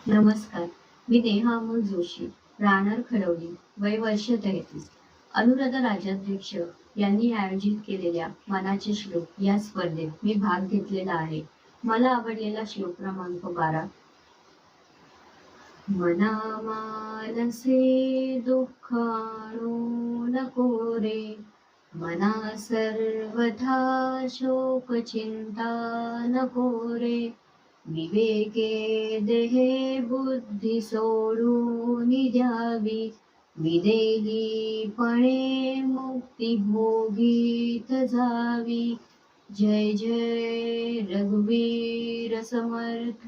नमस्कार. मी नेहा अमोल जोशी, राहणार खडवली, वय वर्ष 33. अनुराधा राजाध्यक्ष यांनी आयोजित केलेल्या मनाचे श्लोक या स्पर्धेत मी भाग घेतलेला आहे. मला आवडलेला श्लोक क्रमांक 12. मना मानसे दुःख आणू नको रे, मना सर्वथा शोक चिंता नको रे, विवेके देहे बुद्धी सोडून द्यावी, विदेहीपणे मुक्ती भोगीत जावी. जय जय रघुवीर समर्थ.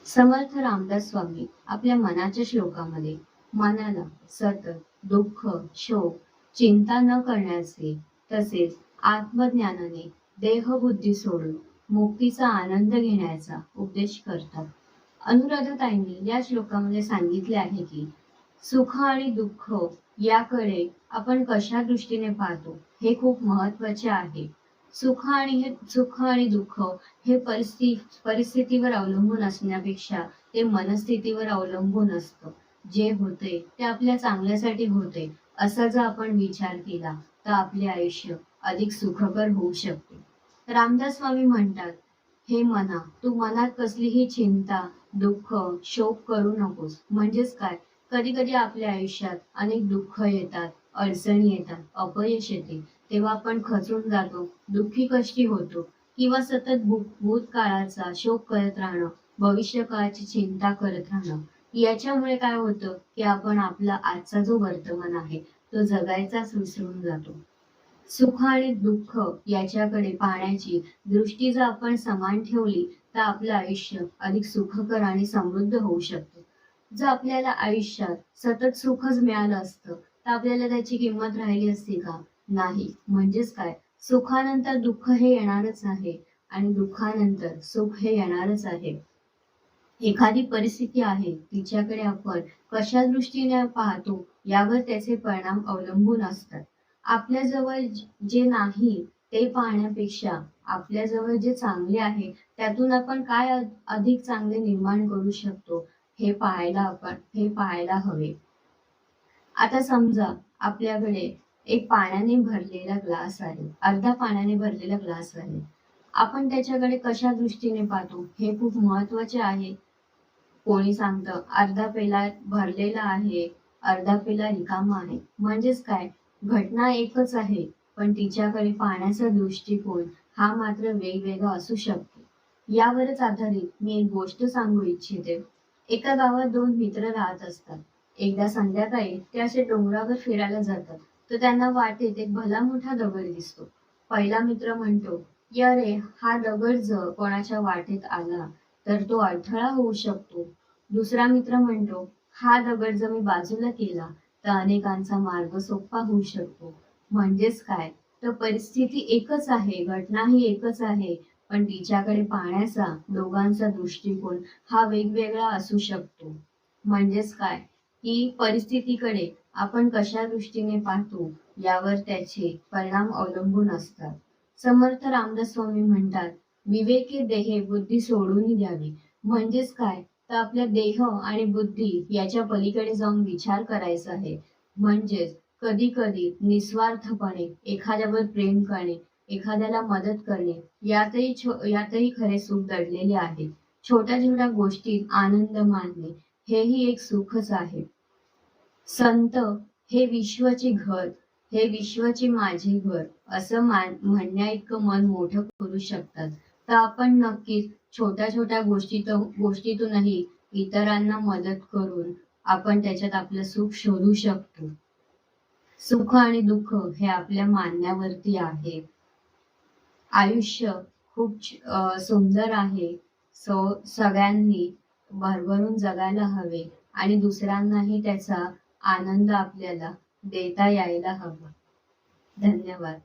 समर्थ रामदास स्वामी आपल्या मनाच्या श्लोकामध्ये मनाला सतत दुःख, शोक, चिंता न करण्याचे तसेच आत्मज्ञानाने देहबुद्धी सोडून मुक्तीचा आनंद घेण्याचा उपदेश करतात. अनुराधाताईंनी या श्लोकामध्ये सांगितले आहे की सुख आणि दुःख याकडे आपण कशा दृष्टीने पाहतो हे खूप महत्त्वाचे आहे. सुख आणि दुःख हे परिस्थितीवर अवलंबून असण्यापेक्षा ते मनस्थितीवर अवलंबून असतं. जे होते ते आपल्या चांगल्यासाठी होते असा जर आपण विचार केला तर आपले आयुष्य अधिक सुखकर होऊ शकते. रामदास स्वामी म्हणतात, हे मना, तू मनात कसलीही चिंता, दुःख, शोक करू नकोस. म्हणजेच काय, कधी कधी आपल्या आयुष्यात अनेक दुःख येतात, अडचणी येतात, अपयश येते, तेव्हा आपण खचून जातो, दुःखी कष्टी होतो किंवा सतत भूतकाळाचा शोक करत राहणं, भविष्यकाळाची चिंता करत राहणं. याच्यामुळे काय होतं की आपण आपला आजचा जो वर्तमान आहे तो जगायचाच विसरून जातो. सुख आणि दुःख याच्याकडे पाहण्याची दृष्टी जर आपण समान ठेवली तर आपलं आयुष्य अधिक सुखकर आणि समृद्ध होऊ शकतं. जर आपल्याला आयुष्यात सतत सुखच मिळालं असतं तर आपल्याला त्याची किंमत राहिली असती का? नाही. म्हणजेच काय, सुखानंतर दुःख हे येणारच आहे आणि दुःखानंतर सुख हे येणारच आहे. एखादी परिस्थिती आहे तिच्याकडे आपण कशा दृष्टीने पाहतो यावर त्याचे परिणाम अवलंबून असतात. आपल्याजवळ जे नाही ते पाहण्यापेक्षा आपल्याजवळ जे चांगले आहे त्यातून आपण काय अधिक चांगले निर्माण करू शकतो हे पाहायला हवे. आता समजा आपल्याकडे एक पाण्याने भरलेला ग्लास आहे, अर्धा पाण्याने भरलेला ग्लास आहे. आपण त्याच्याकडे कशा दृष्टीने पाहतो हे खूप महत्वाचे आहे. कोणी सांगतं अर्धा पेला भरलेला आहे, अर्धा पेला रिकामा आहे. म्हणजेच काय, घटना एकच आहे पण तिच्याकडे पाहण्याचा दृष्टिकोन हा मात्र वेगवेगळा असू शकतो. यावरच आधारित मी एक गोष्ट सांगू इच्छिते. एका गावात दोन मित्र राहत असतात. एकदा संध्याकाळी ते असे डोंगरावर फिरायला जातात तर त्यांना वाटेत एक भला मोठा दगड दिसतो. पहिला मित्र म्हणतो, अरे, हा दगड जर कोणाच्या वाटेत आला तर तो अडथळा होऊ शकतो. दुसरा मित्र म्हणतो, हा दगड जर मी बाजूला केला तर अनेकांचा मार्ग सोपा होऊ शकतो. म्हणजेच काय, तर परिस्थिती एकच आहे, घटनाही एकच आहे, पण तिच्याकडे पाहण्याचा दोघांचा दृष्टिकोन हा वेगवेगळा असू शकतो. म्हणजेच काय, की परिस्थितीकडे आपण कशा दृष्टीने पाहतो यावर त्याचे परिणाम अवलंबून असतात. समर्थ रामदास स्वामी म्हणतात, विवेके देहे बुद्धी सोडून द्यावी. म्हणजेच काय, तर आपल्या देह आणि बुद्धी याच्या पलीकडे जाऊन विचार करायचा आहे. म्हणजेच कधी कधी निस्वार्थपणे एखाद्यावर प्रेम करणे, एखाद्याला मदत करणे यातही खरे सुख दडलेले आहे. छोट्या छोट्या गोष्टीत आनंद मानणे हेही एक सुखच आहे. संत हे विश्वाचे घर, हे विश्वाचे माझे घर असं म्हणण्या इतकं मन मोठं करू शकतात. तर आपण नक्कीच छोट्या छोट्या गोष्टीतूनही इतरांना मदत करून आपण त्याच्यात आपलं सुख शोधू शकतो. सुख आणि दुःख हे आपल्या मानण्यावरती आहे. आयुष्य खूप सुंदर आहे. सगळ्यांनी भरभरून जगायला हवे आणि दुसऱ्यांनाही त्याचा आनंद आपल्याला देता यायला हवा. धन्यवाद.